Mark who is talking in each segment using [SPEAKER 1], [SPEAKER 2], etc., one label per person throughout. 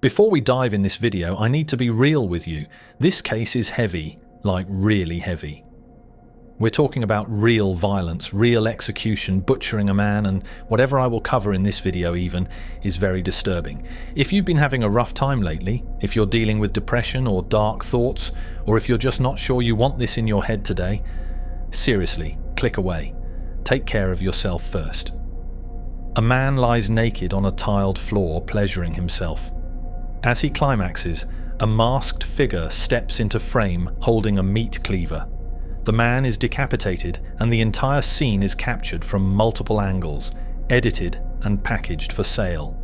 [SPEAKER 1] Before we dive in this video, I need to be real with you. This case is heavy, like really heavy. We're talking about real violence, real execution, butchering a man, and whatever I will cover in this video even is very disturbing. If you've been having a rough time lately, if you're dealing with depression or dark thoughts, or if you're just not sure you want this in your head today, seriously, click away. Take care of yourself first. A man lies naked on a tiled floor, pleasuring himself. As he climaxes, a masked figure steps into frame holding a meat cleaver. The man is decapitated, and the entire scene is captured from multiple angles, edited and packaged for sale.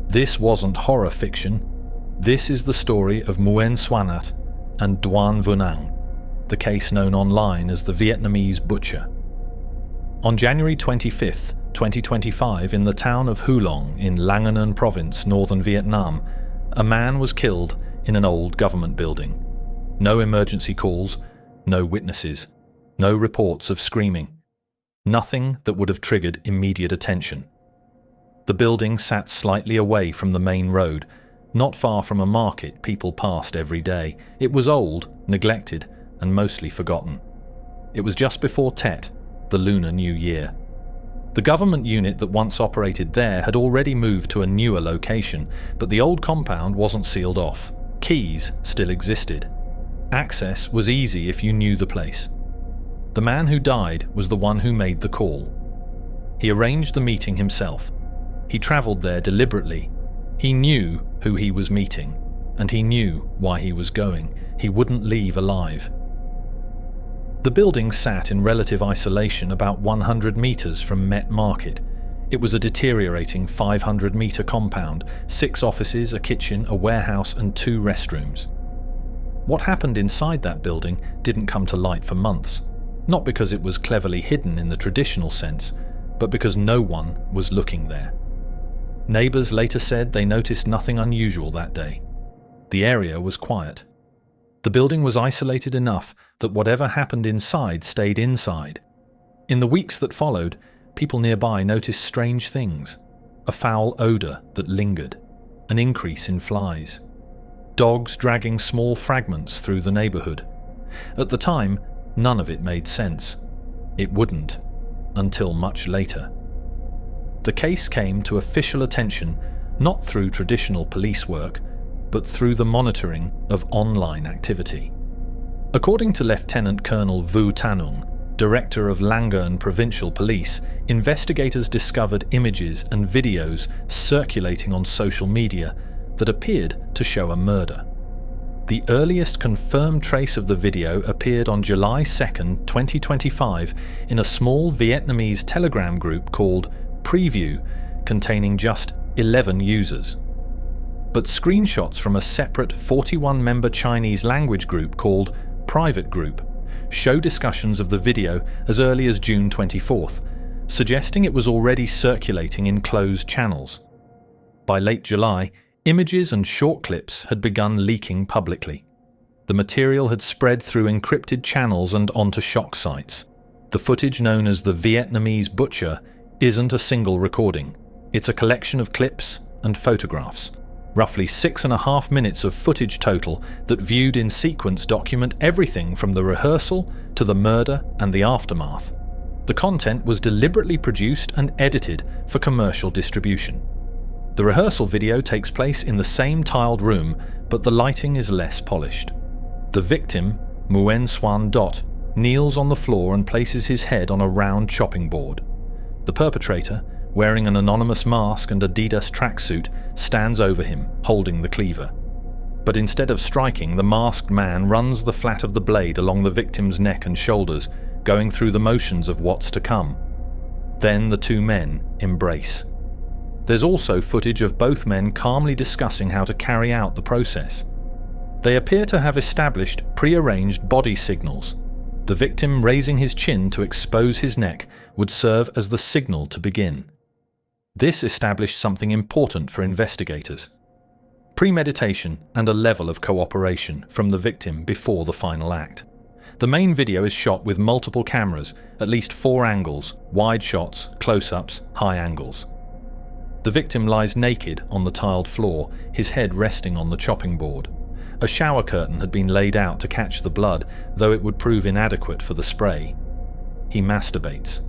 [SPEAKER 1] This wasn't horror fiction. This is the story of Nguyen Xuan Nhat and Duan Vu Nang, the case known online as the Vietnamese Butcher. On January 25, 2025, in the town of Huy Long in Lang An province, northern Vietnam, a man was killed in an old government building. No emergency calls, no witnesses, no reports of screaming. Nothing that would have triggered immediate attention. The building sat slightly away from the main road, not far from a market people passed every day. It was old, neglected, and mostly forgotten. It was just before Tet, the Lunar New Year. The government unit that once operated there had already moved to a newer location, but the old compound wasn't sealed off. Keys still existed. Access was easy if you knew the place. The man who died was the one who made the call. He arranged the meeting himself. He traveled there deliberately. He knew who he was meeting, and he knew why he was going. He wouldn't leave alive. The building sat in relative isolation about 100 meters from Met Market. It was a deteriorating 500-meter compound, 6 offices, a kitchen, a warehouse, and 2 restrooms. What happened inside that building didn't come to light for months, not because it was cleverly hidden in the traditional sense, but because no one was looking there. Neighbors later said they noticed nothing unusual that day. The area was quiet. The building was isolated enough that whatever happened inside stayed inside. In the weeks that followed, people nearby noticed strange things. A foul odor that lingered, an increase in flies. Dogs dragging small fragments through the neighborhood. At the time, none of it made sense. It wouldn't, until much later. The case came to official attention not through traditional police work, but through the monitoring of online activity. According to Lieutenant Colonel Vu Tanung, director of Lang An Provincial Police, investigators discovered images and videos circulating on social media that appeared to show a murder. The earliest confirmed trace of the video appeared on July 2, 2025, in a small Vietnamese Telegram group called Preview, containing just 11 users. But screenshots from a separate 41-member Chinese language group called Private Group show discussions of the video as early as June 24th, suggesting it was already circulating in closed channels. By late July, images and short clips had begun leaking publicly. The material had spread through encrypted channels and onto shock sites. The footage known as the Vietnamese Butcher isn't a single recording. It's a collection of clips and photographs. Roughly 6.5 minutes of footage total that, viewed in sequence, document everything from the rehearsal to the murder and the aftermath. The content was deliberately produced and edited for commercial distribution. The rehearsal video takes place in the same tiled room, but the lighting is less polished. The victim, Nguyen Xuan Nhat, kneels on the floor and places his head on a round chopping board. The perpetrator, wearing an anonymous mask and Adidas tracksuit, stands over him, holding the cleaver. But instead of striking, the masked man runs the flat of the blade along the victim's neck and shoulders, going through the motions of what's to come. Then the 2 men embrace. There's also footage of both men calmly discussing how to carry out the process. They appear to have established pre-arranged body signals. The victim raising his chin to expose his neck would serve as the signal to begin. This established something important for investigators: premeditation and a level of cooperation from the victim before the final act. The main video is shot with multiple cameras, at least 4 angles, wide shots, close-ups, high angles. The victim lies naked on the tiled floor, his head resting on the chopping board. A shower curtain had been laid out to catch the blood, though it would prove inadequate for the spray. He masturbates.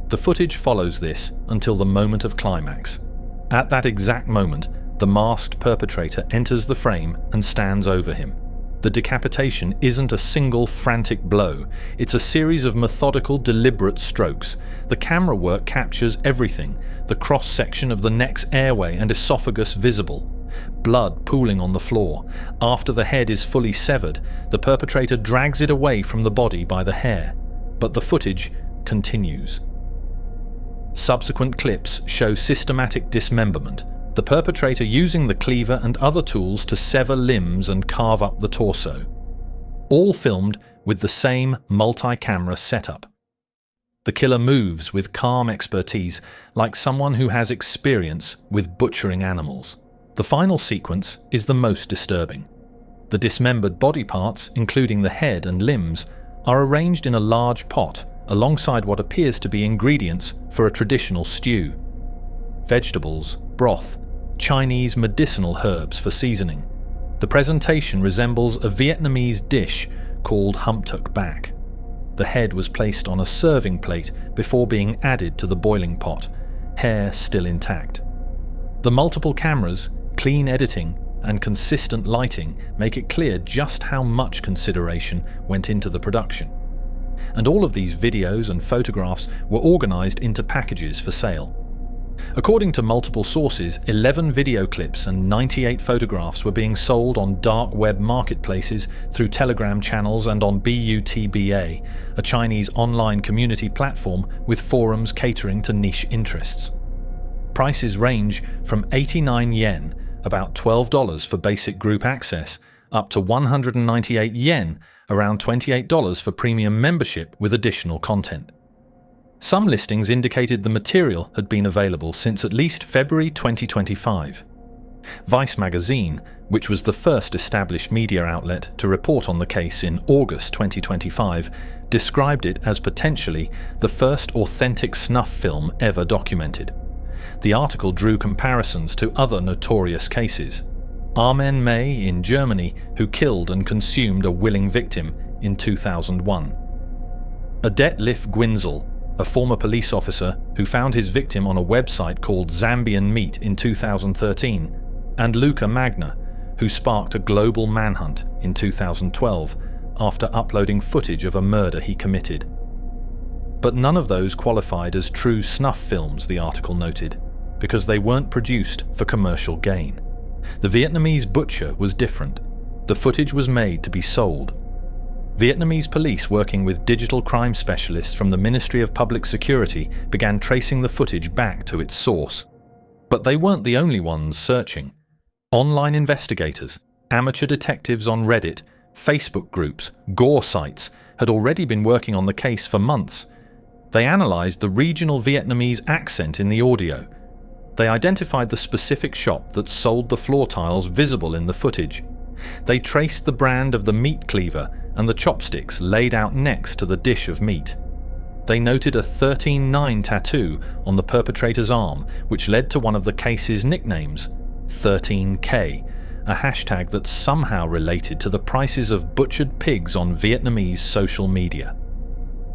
[SPEAKER 1] The footage follows this until the moment of climax. At that exact moment, the masked perpetrator enters the frame and stands over him. The decapitation isn't a single frantic blow, it's a series of methodical, deliberate strokes. The camera work captures everything, the cross-section of the neck's airway and esophagus visible. Blood pooling on the floor. After the head is fully severed, the perpetrator drags it away from the body by the hair. But the footage continues. Subsequent clips show systematic dismemberment, the perpetrator using the cleaver and other tools to sever limbs and carve up the torso. All filmed with the same multi-camera setup. The killer moves with calm expertise, like someone who has experience with butchering animals. The final sequence is the most disturbing. The dismembered body parts, including the head and limbs, are arranged in a large pot alongside what appears to be ingredients for a traditional stew. Vegetables, broth, Chinese medicinal herbs for seasoning. The presentation resembles a Vietnamese dish called hum tuk bak. The head was placed on a serving plate before being added to the boiling pot, hair still intact. The multiple cameras, clean editing, and consistent lighting make it clear just how much consideration went into the production. And all of these videos and photographs were organized into packages for sale. According to multiple sources, 11 video clips and 98 photographs were being sold on dark web marketplaces, through Telegram channels, and on BUTBA, a Chinese online community platform with forums catering to niche interests. Prices range from 89 yen, about $12 for basic group access, up to 198 yen, around $28 for premium membership with additional content. Some listings indicated the material had been available since at least February 2025. Vice magazine, which was the first established media outlet to report on the case in August 2025, described it as potentially the first authentic snuff film ever documented. The article drew comparisons to other notorious cases. Armen May in Germany, who killed and consumed a willing victim in 2001. Adet Lif Gwinzel, a former police officer who found his victim on a website called Zambian Meat in 2013, and Luca Magna, who sparked a global manhunt in 2012 after uploading footage of a murder he committed. But none of those qualified as true snuff films, the article noted, because they weren't produced for commercial gain. The Vietnamese Butcher was different. The footage was made to be sold. Vietnamese police, working with digital crime specialists from the Ministry of Public Security, began tracing the footage back to its source. But they weren't the only ones searching. Online investigators, amateur detectives on Reddit, Facebook groups, gore sites had already been working on the case for months. They analysed the regional Vietnamese accent in the audio. They identified the specific shop that sold the floor tiles visible in the footage. They traced the brand of the meat cleaver and the chopsticks laid out next to the dish of meat. They noted a 13-9 tattoo on the perpetrator's arm, which led to one of the case's nicknames, 13K, a hashtag that's somehow related to the prices of butchered pigs on Vietnamese social media.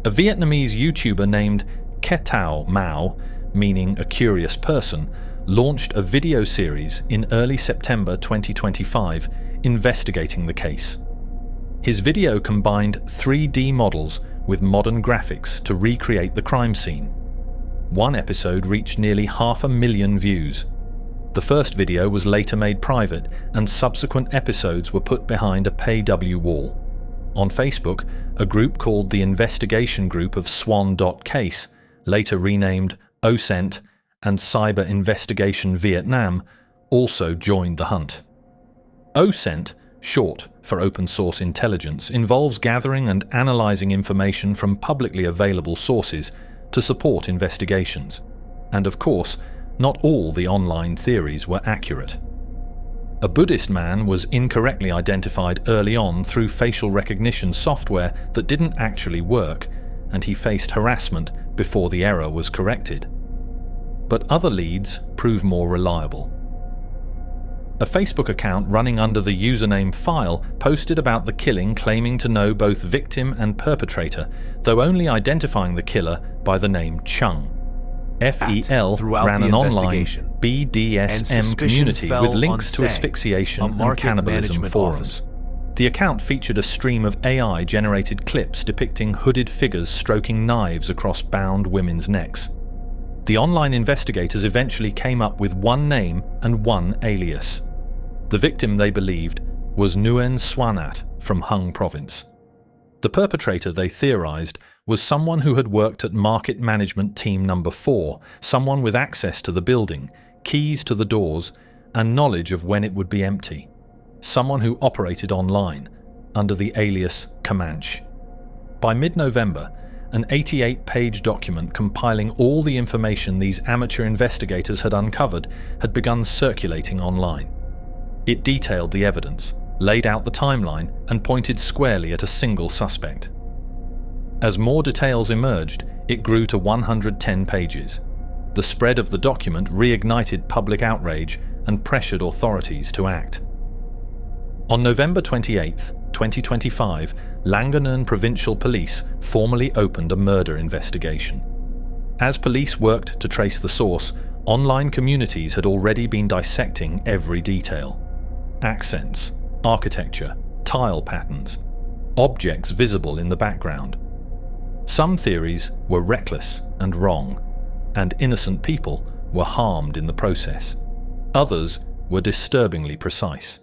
[SPEAKER 1] A Vietnamese YouTuber named Ketao Mao, meaning a curious person, launched a video series in early September 2025 investigating the case. His video combined 3D models with modern graphics to recreate the crime scene. One episode reached nearly 500,000 views. The first video was later made private, and subsequent episodes were put behind a paywall. On Facebook, a group called the Investigation Group of Swan.Case, later renamed OSENT and Cyber Investigation Vietnam, also joined the hunt. OSENT, short for Open Source Intelligence, involves gathering and analysing information from publicly available sources to support investigations. And of course, not all the online theories were accurate. A Buddhist man was incorrectly identified early on through facial recognition software that didn't actually work, and he faced harassment before the error was corrected. but other leads prove more reliable. A Facebook account running under the username File posted about the killing, claiming to know both victim and perpetrator, though only identifying the killer by the name Chung. FEL ran an online BDSM community with links to asphyxiation and cannibalism forums. The account featured a stream of AI-generated clips depicting hooded figures stroking knives across bound women's necks. The online investigators eventually came up with one name and one alias. The victim, they believed, was Nguyen Swanat from Hung Province. The perpetrator, they theorized, was someone who had worked at Market Management Team Number 4, someone with access to the building, keys to the doors, and knowledge of when it would be empty. Someone who operated online, under the alias Comanche. By mid-November, an 88-page document compiling all the information these amateur investigators had uncovered had begun circulating online. It detailed the evidence, laid out the timeline, and pointed squarely at a single suspect. As more details emerged, it grew to 110 pages. The spread of the document reignited public outrage and pressured authorities to act. On November 28, 2025, Langanern Provincial Police formally opened a murder investigation. As police worked to trace the source, online communities had already been dissecting every detail. Accents, architecture, tile patterns, objects visible in the background. Some theories were reckless and wrong, and innocent people were harmed in the process. Others were disturbingly precise.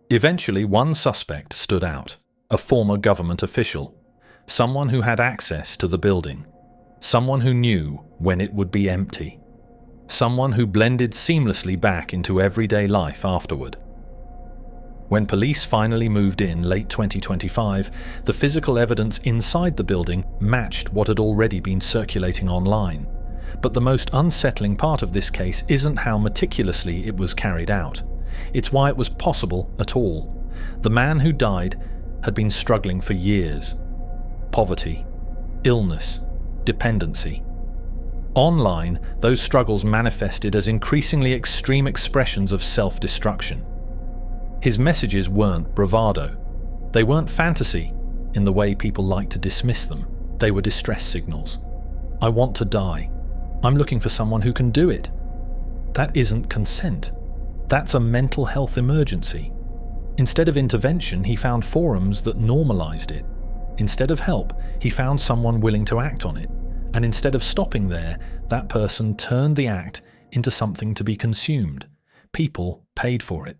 [SPEAKER 1] Eventually, one suspect stood out, a former government official, someone who had access to the building, someone who knew when it would be empty, someone who blended seamlessly back into everyday life afterward. When police finally moved in late 2025, the physical evidence inside the building matched what had already been circulating online. But the most unsettling part of this case isn't how meticulously it was carried out. It's why it was possible at all. The man who died had been struggling for years. Poverty, illness, dependency. Online, those struggles manifested as increasingly extreme expressions of self-destruction. His messages weren't bravado. They weren't fantasy, in the way people like to dismiss them. They were distress signals. I want to die. I'm looking for someone who can do it. That isn't consent. That's a mental health emergency. Instead of intervention, he found forums that normalized it. Instead of help, he found someone willing to act on it. And instead of stopping there, that person turned the act into something to be consumed. People paid for it.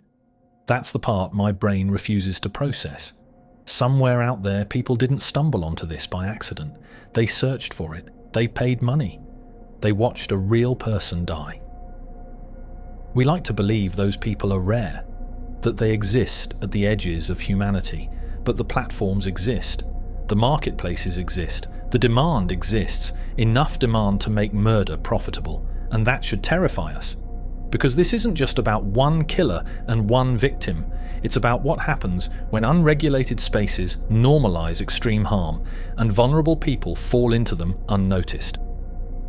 [SPEAKER 1] That's the part my brain refuses to process. Somewhere out there, people didn't stumble onto this by accident. They searched for it. They paid money. They watched a real person die. We like to believe those people are rare, that they exist at the edges of humanity, but the platforms exist. The marketplaces exist. The demand exists. Enough demand to make murder profitable, and that should terrify us. Because this isn't just about one killer and one victim. It's about what happens when unregulated spaces normalize extreme harm and vulnerable people fall into them unnoticed.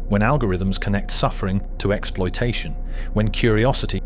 [SPEAKER 1] When algorithms connect suffering to exploitation, when curiosity